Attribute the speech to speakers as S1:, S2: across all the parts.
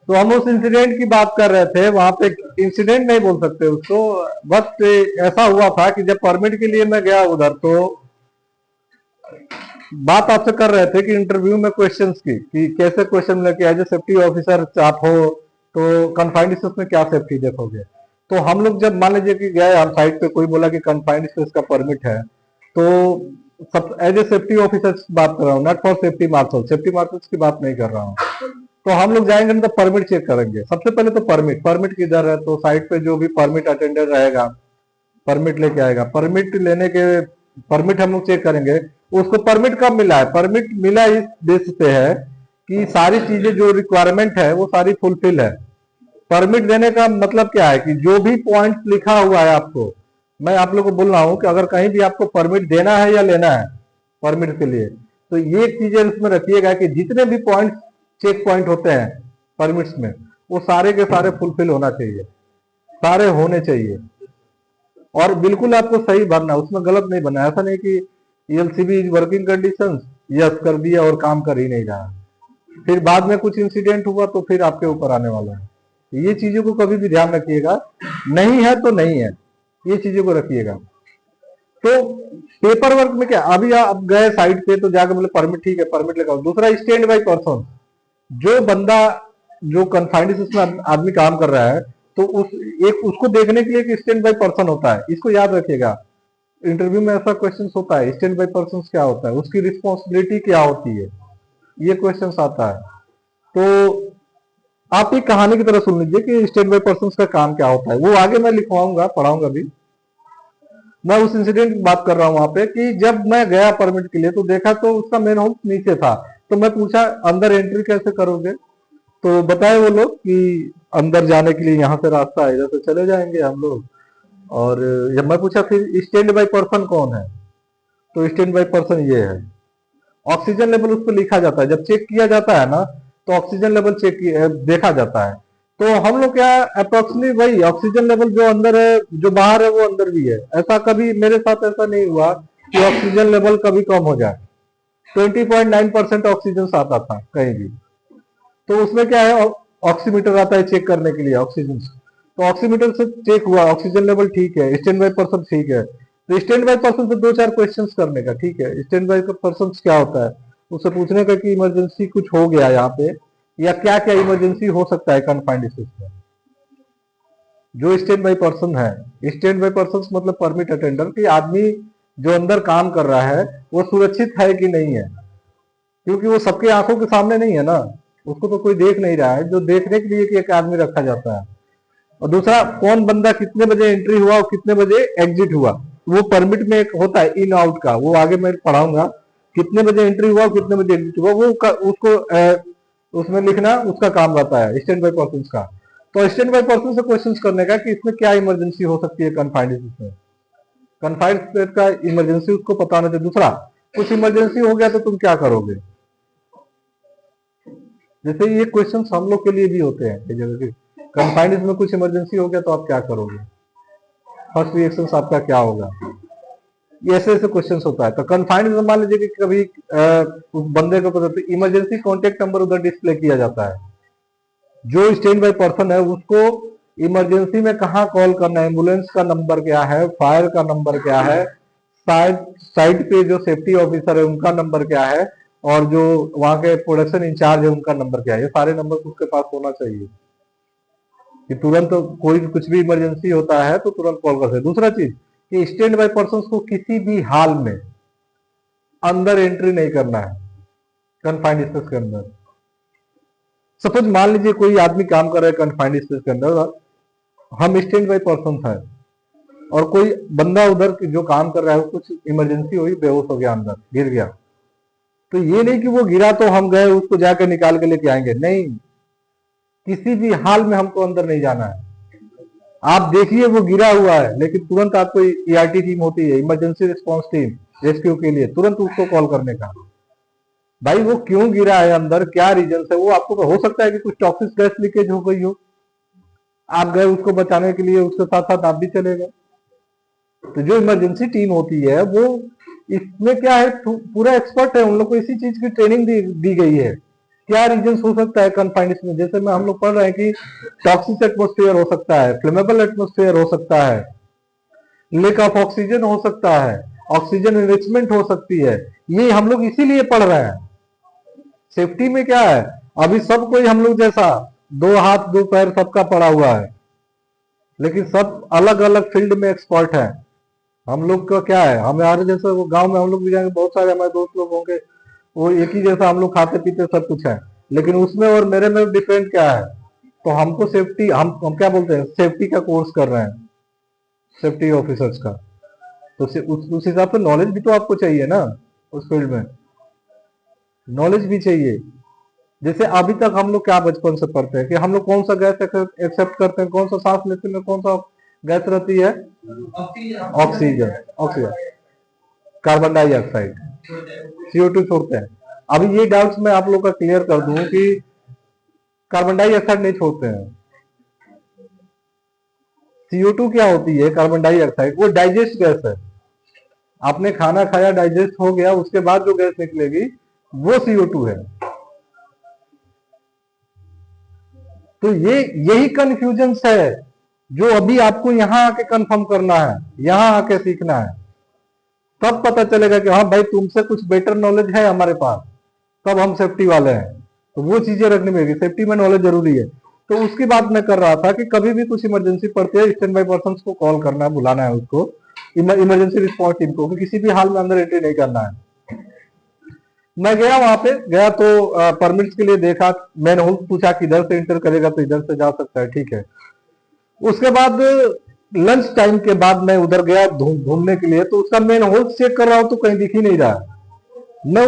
S1: तो हम उस इंसिडेंट की बात कर रहे थे, वहां पे इंसिडेंट नहीं बोल सकते उसको, बस ऐसा हुआ था कि जब परमिट के लिए मैं गया उधर, तो बात आपसे कर रहे थे कि इंटरव्यू में क्वेश्चंस की कि कैसे क्वेश्चन लेके एज ए सेफ्टी ऑफिसर आप हो तो कन्फाइंड स्पेस में क्या सेफ्टी देखोगे। तो हम लोग जब मान लीजिए कि गए हम साइट पे, कोई बोला कि कन्फाइंड स्पेस का परमिट है, तो सब एज ए सेफ्टी ऑफिसर बात कर रहा हूँ, not for safety marshal, safety marshals की बात नहीं कर रहा हूँ। तो हम लोग जाएंगे ना तो परमिट चेक करेंगे सबसे पहले। तो परमिट परमिट किधर है, तो साइट पे जो भी परमिट अटेंडर रहेगा परमिट लेके आएगा, परमिट लेने के परमिट हम लोग चेक करेंगे उसको परमिट कब मिला है। परमिट मिला इस बेस पे है कि सारी चीजें जो रिक्वायरमेंट है वो सारी फुलफिल है। परमिट देने का मतलब क्या है कि जो भी पॉइंट लिखा हुआ है आपको, मैं आप लोग को बोल रहा हूं कि अगर कहीं भी आपको परमिट देना है या लेना है परमिट के लिए, तो ये चीजें उसमें रखिएगा कि जितने भी पॉइंट चेक पॉइंट होते हैं परमिट्स में, वो सारे के सारे फुलफिल होना चाहिए, सारे होने चाहिए। और बिल्कुल आपको सही भरना, उसमें गलत नहीं बनना। ऐसा नहीं कि ELCB is working conditions, yes कर दिया और काम कर ही नहीं रहा, फिर बाद में कुछ इंसिडेंट हुआ तो फिर आपके ऊपर आने वाला है। ये चीजों को कभी भी ध्यान रखिएगा, नहीं है तो नहीं है, ये चीजों को रखिएगा। तो पेपर वर्क में क्या, अभी आप गए साइट पे तो जाकर बोले परमिट, ठीक है परमिट लगाओ। दूसरा स्टैंड बाई पर्सन, जो बंदा जो कन्फाइंड में आदमी काम कर रहा है, तो उस एक उसको देखने के लिए एक स्टैंड बाई पर्सन होता है, इसको याद रखिएगा। इंटरव्यू में ऐसा क्वेश्चन होता है, स्टैंड बाई पर्सन क्या होता है, उसकी रिस्पॉन्सिबिलिटी क्या होती है, ये क्वेश्चन आता है। तो आप एक कहानी की तरह सुन लीजिए कि स्टैंड बाई पर्सन का काम क्या होता है, वो आगे मैं लिखवाऊंगा, पढ़ाऊंगा भी। मैं उस इंसिडेंट की बात कर रहा हूं वहां पे कि जब मैं गया परमिट के लिए तो देखा तो उसका मेन हाउस नीचे था। तो मैं पूछा अंदर एंट्री कैसे करोगे, तो बताए वो लोग कि अंदर जाने के लिए यहाँ से रास्ता है, इधर से चले जाएंगे हम लोग। और जब मैं पूछा फिर स्टैंड बाई पर्सन कौन है, तो स्टैंड बाई पर्सन ये है। ऑक्सीजन लेवल उस पर लिखा जाता है, जब चेक किया जाता है ना तो ऑक्सीजन लेवल चेक देखा जाता है। तो हम लोग क्या अप्रोक्सीमेटली वही ऑक्सीजन लेवल जो अंदर है जो बाहर है वो अंदर भी है। ऐसा कभी मेरे साथ ऐसा नहीं हुआ कि ऑक्सीजन लेवल कभी कम हो जाए। 20.9% ऑक्सीजन आता था कहीं भी। तो उसमें क्या है, ऑक्सीमीटर आता है चेक करने के लिए ऑक्सीजन, तो ऑक्सीमीटर से चेक हुआ ऑक्सीजन लेवल ठीक है, स्टैंड बाई पर्सन ठीक है। तो स्टैंड बाई पर्सन से दो चार क्वेश्चन करने का, ठीक है स्टैंड बाई पर्सन क्या होता है, उससे पूछने का कि इमरजेंसी कुछ हो गया यहाँ पे, या क्या क्या इमरजेंसी हो सकता है कन्फाइंड स्पेस में। जो स्टैंड बाई पर्सन है, स्टैंड बाई पर्सन मतलब परमिट अटेंडर, कि आदमी जो अंदर काम कर रहा है वो सुरक्षित है कि नहीं है, क्योंकि वो सबके आंखों के सामने नहीं है ना, उसको तो कोई देख नहीं रहा है। जो देखने के लिए कि एक आदमी रखा जाता है, और दूसरा कौन बंदा कितने बजे एंट्री हुआ और कितने बजे एग्जिट हुआ, वो परमिट में एक होता है इन आउट का, वो आगे मैं पढ़ाऊंगा। कितने बजे एंट्री हुआ और कितने बजे एग्जिट हुआ, वो उसको उसमें लिखना उसका काम रहता है स्टैंड बाई पर्सन का। तो स्टैंड बाई पर्सन से क्वेश्चन करने का कि इसमें क्या इमरजेंसी हो सकती है कन्फाइंड स्पेस में, कन्फाइंड स्पेस का इमरजेंसी उसको पता होना चाहिए। दूसरा कुछ इमरजेंसी हो गया तो तुम क्या करोगे, जैसे ये क्वेश्चन हम लोग के लिए भी होते हैं। कन्फाइंड में कुछ इमरजेंसी हो गया तो आप क्या करोगे, फर्स्ट रिएक्शन आपका क्या होगा, ये ऐसे ऐसे क्वेश्चन होता है। तो कन्फाइंड में मान लीजिए कि कभी उस बंदे को पता, इमरजेंसी कॉन्टेक्ट नंबर उधर डिस्प्ले किया जाता है। जो स्टैंड बाई पर्सन है उसको इमरजेंसी में कहाँ कॉल करना है, एम्बुलेंस का नंबर क्या है, फायर का नंबर क्या है, साइड पे जो सेफ्टी ऑफिसर है उनका नंबर क्या है, और जो वहां के प्रोडक्शन इंचार्ज है उनका नंबर क्या है, ये सारे नंबर उसके पास होना चाहिए कि तुरंत कोई कुछ भी इमरजेंसी होता है तो तुरंत कॉल कर सकते। दूसरा चीज कि स्टैंड बाई पर्सन को किसी भी हाल में अंदर एंट्री नहीं करना है कन्फाइंड स्पेस के अंदर। सपोज मान लीजिए कोई आदमी काम कर रहा है कन्फाइंड स्पेस के अंदर, हम स्टैंड बाई पर्सन है और कोई बंदा उधर जो काम कर रहा है कुछ इमरजेंसी हुई, बेहोश हो गया, अंदर गिर गया, तो ये नहीं कि वो गिरा तो हम गए उसको जाकर निकाल के लेके आएंगे, नहीं, किसी भी हाल में हमको अंदर नहीं जाना है। आप देखिए वो गिरा हुआ है लेकिन तुरंत आपको ईआरटी टीम होती है, इमरजेंसी रिस्पांस टीम, रेस्क्यू के लिए तुरंत उसको कॉल करने का। भाई वो क्यों गिरा है अंदर, क्या रीजन है, वो आपको हो सकता है कि कुछ टॉक्सिक गैस लीकेज हो गई हो, आप गए उसको बचाने के लिए, उसके साथ साथ आप भी चले गए। तो जो इमरजेंसी टीम होती है वो इसमें क्या है पूरा एक्सपर्ट है, उन लोग को इसी चीज की ट्रेनिंग दी गई है क्या रीजन हो सकता है कन्फाइंड में? जैसे में हम लोग पढ़ रहे हैं कि टॉक्सिक एटमोस्फेयर हो सकता है, फ्लेमेबल एटमोस्फेयर हो सकता है, लेक ऑफ ऑक्सीजन हो सकता है, ऑक्सीजन इनरिचमेंट हो सकती है। ये हम लोग इसीलिए पढ़ रहे हैं। सेफ्टी में क्या है, अभी सब कोई हम लोग जैसा 2 हाथ 2 पैर सबका पड़ा हुआ है, लेकिन सब अलग अलग फील्ड में एक्सपर्ट है। हम लोग का क्या है, हमारे जैसे वो गांव में हम लोग भी जाएंगे, बहुत सारे हमारे दोस्त लोग होंगे, वो एक ही जैसा हम लोग खाते पीते सब कुछ है, लेकिन उसमें और मेरे में डिफरेंट क्या है। तो हमको सेफ्टी, हम क्या बोलते हैं, सेफ्टी का कोर्स कर रहे हैं, सेफ्टी ऑफिसर्स का। तो उस हिसाब से नॉलेज भी तो आपको चाहिए ना, उस फील्ड में नॉलेज भी चाहिए। जैसे अभी तक हम लोग क्या बचपन से पढ़ते हैं कि हम लोग कौन सा गैस एक्सेप्ट करते हैं, कौन सा सांस लेते हैं, कौन सा गैस रहती है, oxygen, oxygen, carbon dioxide, CO2 छोड़ते हैं। अभी ये डाउट्स मैं आप लोग का क्लियर कर दूं कि कार्बन डाइऑक्साइड नहीं छोड़ते हैं। CO2 क्या होती है, कार्बन डाइऑक्साइड, वो डाइजेस्ट गैस है। आपने खाना खाया, डाइजेस्ट हो गया, उसके बाद जो गैस निकलेगी वो CO2 है। तो ये यही कंफ्यूजन है जो अभी आपको यहां आके कंफर्म करना है, यहां आके सीखना है। तब पता चलेगा कि हाँ भाई तुमसे कुछ बेटर नॉलेज है हमारे पास, तब हम सेफ्टी वाले हैं। तो वो चीजें रखनी पड़ेगी, सेफ्टी में नॉलेज जरूरी है। तो उसकी बात मैं कर रहा था कि कभी भी कुछ इमरजेंसी पड़ती है, स्टैंड बाय पर्सन को कॉल करना है, बुलाना है उसको, इमरजेंसी रिस्पॉन्स टीम को, किसी भी हाल में अंदर एंट्री नहीं करना है। मैं गया वहां पे, गया तो परमिट्स के लिए देखा, मैंने पूछा कि इधर से इंटर करेगा तो इधर से जा सकता है, ठीक है। उसके बाद लंच टाइम के बाद मैं उधर गया घूमने के लिए, तो उसका मेन होल चेक कर रहा हूं तो कहीं दिख ही नहीं रहा। मैं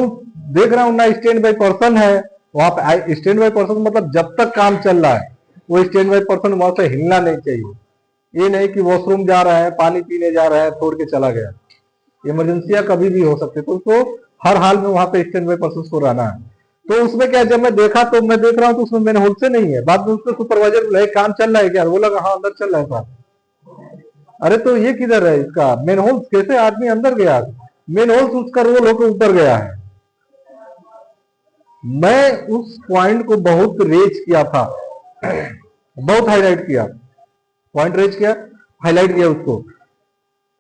S1: देख रहा हूं ना स्टैंड बाय पर्सन है वहां पे। स्टैंड बाय पर्सन मतलब जब तक काम चल रहा है वो स्टैंड बाय पर्सन वहां से हिलना नहीं चाहिए। ये नहीं कि वॉशरूम जा रहा है, पानी पीने जा रहा है, छोड़ के चला गया। इमरजेंसियां कभी भी हो सकती है, तो उसको हर हाल में वहां पे स्टैंड बाय पर्सन को रहना है। तो उसमें क्या, जब मैं देखा तो मैं देख रहा हूँ तो उसमें मैंने होल से नहीं है। बाद में उसमें सुपरवाइजर बोला काम चल रहा है क्या, बोला हाँ अंदर चल रहा है साहब। अरे तो ये किधर है इसका मेन होल, कैसे आदमी अंदर गया? मेन होल उसका रोल होकर ऊपर गया है। मैं उस पॉइंट को बहुत रेज किया था, बहुत हाईलाइट किया, पॉइंट रेज किया, हाईलाइट किया उसको।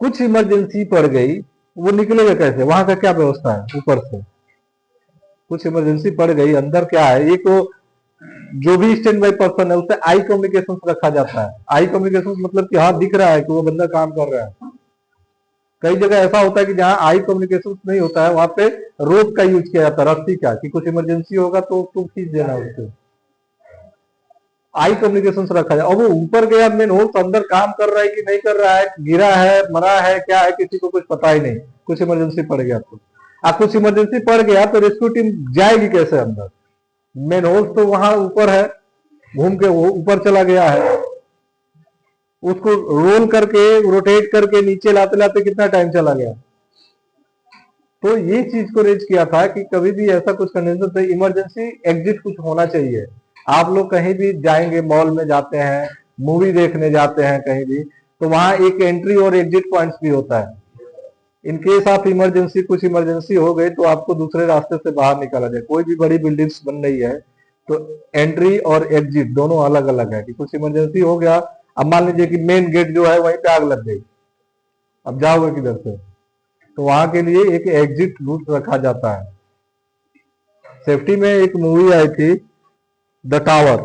S1: कुछ इमरजेंसी पड़ गई, वो निकलेगा कैसे, वहां का क्या व्यवस्था है ऊपर से? कुछ इमरजेंसी पड़ गई, अंदर क्या है, एक तो जो भी स्टैंड बाय पर्सन है उससे आई कम्युनिकेशन रखा जाता है। आई कम्युनिकेशन मतलब कि हाँ दिख रहा है कि वो बंदा काम कर रहा है। कई जगह ऐसा होता है कि जहां आई कम्युनिकेशन नहीं होता है वहां पे रोप का यूज किया जाता है, रस्सी का, कि कुछ इमरजेंसी होगा तो तुम खींच देना उसको। आई कम्युनिकेशन रखा जाए। और वो ऊपर गया मेन होल, तो अंदर काम कर रहा है कि नहीं कर रहा है, गिरा है, मरा है, क्या है, किसी को कुछ पता ही नहीं। कुछ इमरजेंसी पड़ गया तो कुछ इमरजेंसी पड़ गया तो रेस्क्यू टीम जाएगी कैसे अंदर? मेन होल तो वहां ऊपर है, घूम के वो ऊपर चला गया है, उसको रोल करके रोटेट करके नीचे लाते लाते कितना टाइम चला गया। तो ये चीज को रेज किया था कि कभी भी ऐसा कुछ कंडीशन तो इमरजेंसी एग्जिट कुछ होना चाहिए। आप लोग कहीं भी जाएंगे, मॉल में जाते हैं, मूवी देखने जाते हैं कहीं भी, तो वहां एक एंट्री और एग्जिट पॉइंट्स भी होता है। इन केस ऑफ इमरजेंसी, कुछ इमरजेंसी हो गई तो आपको दूसरे रास्ते से बाहर निकाला जाए। कोई भी बड़ी बिल्डिंग्स बन रही है तो एंट्री और एग्जिट दोनों अलग अलग है, कि कुछ इमरजेंसी हो गया, अब मान लीजिए कि मेन गेट जो है वहीं पे आग लग गई, अब जाओगे किधर से? तो वहां के लिए एक एग्जिट रूट रखा जाता है। सेफ्टी में एक मूवी आई थी द टावर,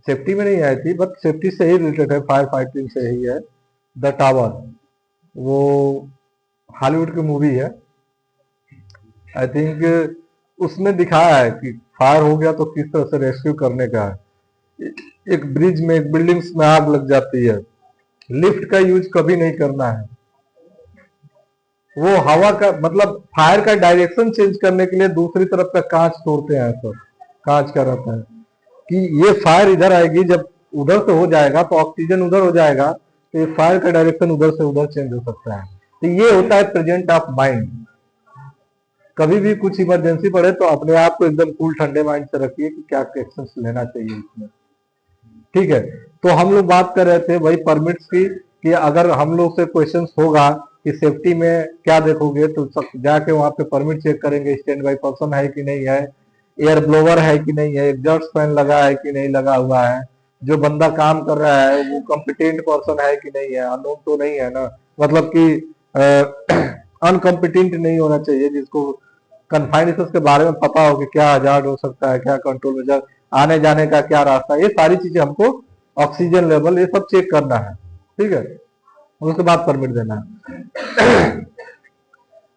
S1: सेफ्टी में नहीं आई थी बट सेफ्टी से ही रिलेटेड है, फायर फाइटिंग से ही है। द टावर, वो हॉलीवुड की मूवी है। आई थिंक उसमें दिखाया है कि फायर हो गया तो किस तरह से रेस्क्यू करने का है। एक ब्रिज में, एक बिल्डिंग्स में आग लग जाती है, लिफ्ट का यूज कभी नहीं करना है। वो हवा का मतलब फायर का डायरेक्शन चेंज करने के लिए दूसरी तरफ का कांच तोड़ते हैं, सर कांच का रहता है कि ये फायर इधर आएगी, जब उधर से हो जाएगा तो ऑक्सीजन उधर हो जाएगा, तो ये फायर का डायरेक्शन उधर से उधर चेंज हो सकता है। तो ये होता है प्रेजेंट ऑफ माइंड। कभी भी कुछ इमरजेंसी पड़े तो अपने आप को एकदम कूल ठंडे माइंड से रखिए कि क्या एक्शन लेना चाहिए इसमें, ठीक है। तो हम लोग बात कर रहे थे वही परमिट्स की, कि अगर हम लोग से क्वेश्चंस होगा कि सेफ्टी में क्या देखोगे, तो सब जाके वहां पे परमिट चेक करेंगे, स्टैंड बाई पर्सन है कि नहीं है, एयर ब्लोवर है कि नहीं है, एग्जॉस्ट फैन लगा है कि नहीं लगा हुआ है, जो बंदा काम कर रहा है वो कॉम्पिटेंट पर्सन है कि नहीं है, अननोन तो नहीं है ना, मतलब कि अनकॉम्पिटेंट नहीं होना चाहिए, जिसको कन्फाइंड के बारे में पता हो कि क्या हजार्ड हो सकता है, क्या कंट्रोल मेजर, आने जाने का क्या रास्ता, ये सारी चीजें हमको, ऑक्सीजन लेवल ये सब चेक करना है, ठीक है, उसके बाद परमिट देना है।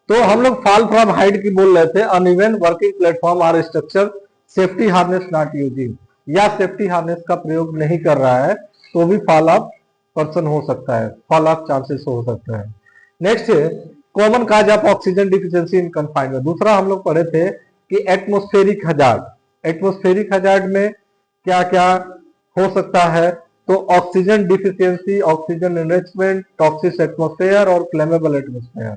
S1: तो हम लोग फॉल फ्रॉम हाइट की बोल रहे थे, uneven working platform or structure, safety harness not using, या सेफ्टी हार्नेस का प्रयोग नहीं कर रहा है तो भी फॉल ऑफ पर्सन हो सकता है, फॉल ऑफ चांसेस हो सकता है। नेक्स्ट है common cause of oxygen deficiency in confinement. दूसरा हम लोग पढ़े थे कि एटमोस्फेरिक हजार्ड, एटमोस्फेरिक हजार्ड में क्या क्या हो सकता है, तो oxygen deficiency, oxygen enrichment, toxic atmosphere और फ्लेमेबल एटमोस्फेयर।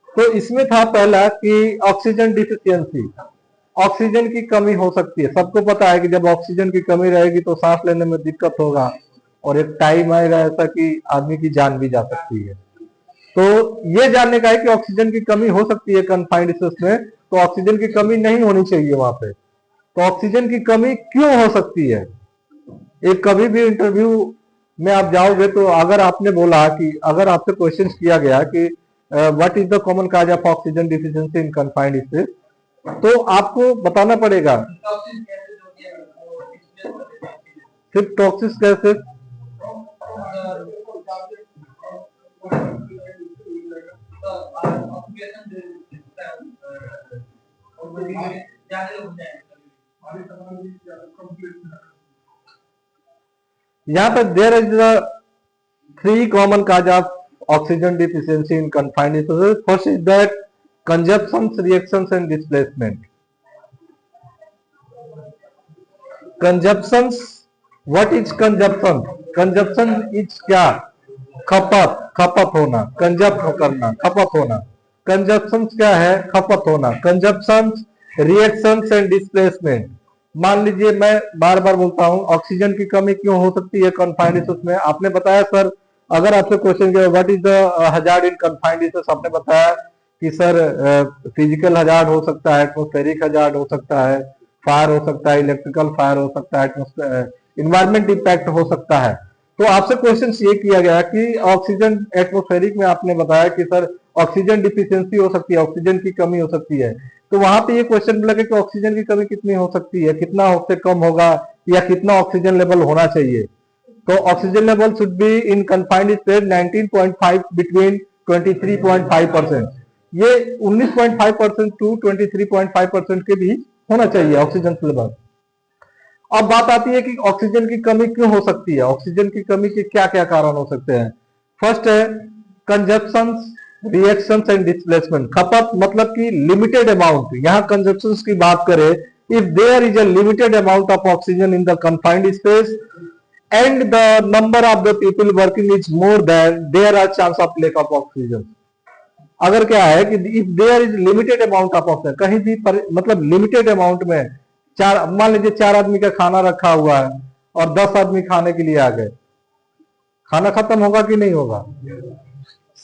S1: तो इसमें था पहला कि ऑक्सीजन डिफिशियंसी, ऑक्सीजन की कमी हो सकती है, सबको पता है कि जब ऑक्सीजन की कमी रहेगी तो सांस लेने में दिक्कत होगा और एक टाइम आएगा ऐसा कि आदमी की जान भी जा सकती है। तो ये जानने का है कि ऑक्सीजन की कमी हो सकती है कन्फाइंड स्पेस में, तो ऑक्सीजन की कमी नहीं होनी चाहिए वहां पे। तो ऑक्सीजन की कमी क्यों हो सकती है, एक कभी भी इंटरव्यू में आप जाओगे तो अगर आपने बोला कि अगर आपसे क्वेश्चन किया गया कि what is the common cause of oxygen deficiency in confined space, तो आपको बताना पड़ेगा सिर्फ टॉक्सिक गैसेस, यहाँ पर there is the three common cause of oxygen deficiency in confined spaces. First is that consumptions, reactions and displacement. Consumptions, what is consumption, consumption is क्या, खपत, खपत होना, कंजप्ट करना, खपत होना, कंजप्शन क्या है, खपत होना, कंजप्शन, रिएक्शंस एंड डिस्प्लेसमेंट। मान लीजिए मैं बार बार बोलता हूं ऑक्सीजन की कमी क्यों हो सकती है कन्फाइंड स्पेस में, आपने बताया सर, अगर आपसे क्वेश्चन किया what is the hazard in confined space, आपने बताया कि सर फिजिकल हजार्ड हो सकता है, एटमोस्फेरिक हजार्ड हो सकता है, फायर हो सकता है, इलेक्ट्रिकल फायर हो सकता है, इन्वायरमेंट इम्पैक्ट हो सकता है। तो आपसे क्वेश्चन ये किया गया कि ऑक्सीजन एटमोस्फेरिक में आपने बताया कि सर ऑक्सीजन डिफिशियंसी हो सकती है, ऑक्सीजन की कमी हो सकती है, तो वहां पे ये क्वेश्चन लगे कि ऑक्सीजन की कमी कितनी हो सकती है, कितना उससे कम होगा या कितना ऑक्सीजन लेवल होना चाहिए। तो oxygen level should be in confined space 19.5 between 23.5%, ये 19.5% टू 23.5% के बीच होना चाहिए ऑक्सीजन लेवल। अब बात आती है कि ऑक्सीजन की कमी क्यों हो सकती है, ऑक्सीजन की कमी के क्या क्या कारण हो सकते हैं। फर्स्ट है कंजप्शन, रिएक्शंस एंड डिस्प्लेसमेंट। खपत मतलब कि लिमिटेड अमाउंट, यहां कंजप्शन की बात करें, if there is a limited amount of oxygen in the confined space and the number of the people working is more than, there are chance of lack of oxygen. अगर क्या है कि if there is limited amount of oxygen, कहीं भी मतलब limited amount में, चार, मान लीजिए 4 आदमी का खाना रखा हुआ है और 10 आदमी खाने के लिए आ गए, खाना खत्म होगा कि नहीं होगा,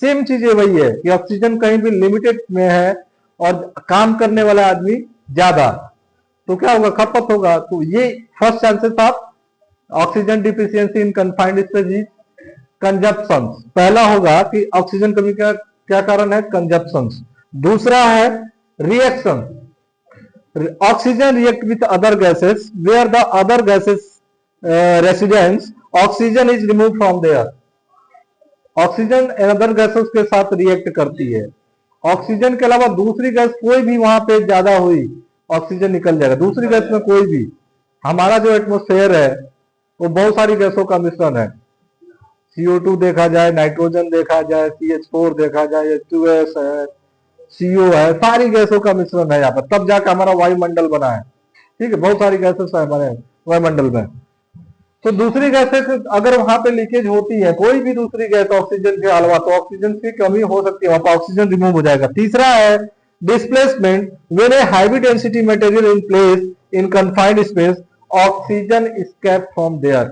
S1: सेम चीज वही है कि ऑक्सीजन कहीं भी लिमिटेड में है और काम करने वाला आदमी ज्यादा, तो क्या होगा, खपत होगा। तो ये first chances of oxygen deficiency in confined space, consumption. पहला होगा कि ऑक्सीजन कमी का क्या कारण है, कंजप्शन। दूसरा है reaction, oxygen react with other gases where the other gases residence, oxygen is remove from there. Oxygen other gases के साथ रिएक्ट करती है, ऑक्सीजन के अलावा दूसरी गैस कोई भी वहां पे ज्यादा हुई, ऑक्सीजन निकल जाएगा, दूसरी गैस में कोई भी। हमारा जो एटमोस्फेयर है वो बहुत सारी गैसों का मिश्रण है, CO2 देखा जाए, नाइट्रोजन देखा जाए, CH4 देखा जाए, H2S है, CO है, सारी गैसों का मिश्रण है यहाँ पर, तब जाकर हमारा वायुमंडल बना है, ठीक है, बहुत सारी गैसेस है हमारे वायुमंडल में। तो दूसरी गैसेस अगर वहां पे लीकेज होती है, कोई भी दूसरी गैस ऑक्सीजन के अलावा, तो ऑक्सीजन की कमी हो सकती है, वहां पर ऑक्सीजन रिमूव हो जाएगा। तीसरा है displacement, when a high density material in place in confined space, oxygen escape from there.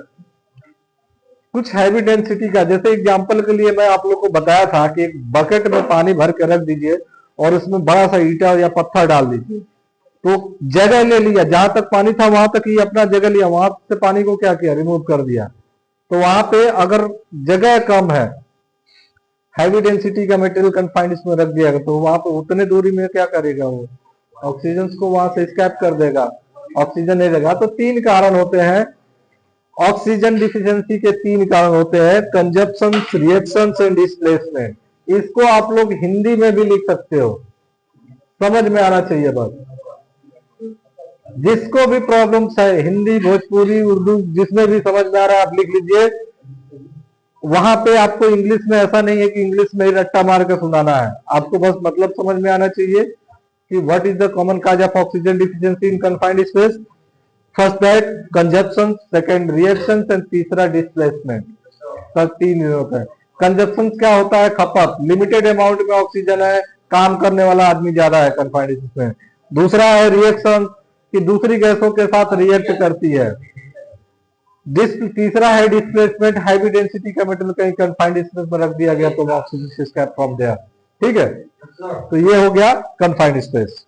S1: कुछ हैवी डेंसिटी का, जैसे एग्जांपल के लिए मैं आप लोग को बताया था कि एक बकेट में पानी भर के रख दीजिए और उसमें बड़ा सा ईटा या पत्थर डाल दीजिए, तो जगह ले लिया, जहां तक पानी था वहां तक ही अपना जगह लिया, वहां से पानी को क्या किया, रिमूव कर दिया। तो वहां पे अगर जगह कम है, हैवी डेंसिटी का मटेरियल कन्फाइंड इसमें रख दिया, तो वहां पे उतने दूरी में क्या करेगा, वो ऑक्सीजन को वहां से स्कैप कर देगा, ऑक्सीजन नहीं देगा। तो तीन कारण होते हैं ऑक्सीजन डिफिशियंसी के, तीन कारण होते हैं, कंजप्शन, रिएक्शन एंड डिस्प्लेसमेंट। इसको आप लोग हिंदी में भी लिख सकते हो, समझ में आना चाहिए बस। जिसको भी प्रॉब्लम्स है, हिंदी, भोजपुरी, उर्दू, जिसमें भी समझ में आ रहा है आप लिख लीजिए। वहां पे आपको इंग्लिश में ऐसा नहीं है कि इंग्लिश में ही रट्टा मार के सुनाना है, आपको बस मतलब समझ में आना चाहिए कि what is the common cause of oxygen deficiency in confined space. First that consumption, second reaction and तीसरा डिस्प्लेसमेंट। सब तीन होता है। कंजप्शन क्या होता है, खपत, लिमिटेड अमाउंट में ऑक्सीजन है, काम करने वाला आदमी ज्यादा है कन्फाइंड स्पेस में। दूसरा है रिएक्शन, कि दूसरी गैसों के साथ रिएक्ट करती है। तीसरा है डिस्प्लेसमेंट, हाई डेंसिटी का मेटल कहीं कन्फाइंड स्पेस में रख दिया गया तो ऑक्सीजन एस्केप फ्रॉम देयर। ठीक है, तो ये हो गया कन्फाइंड स्पेस।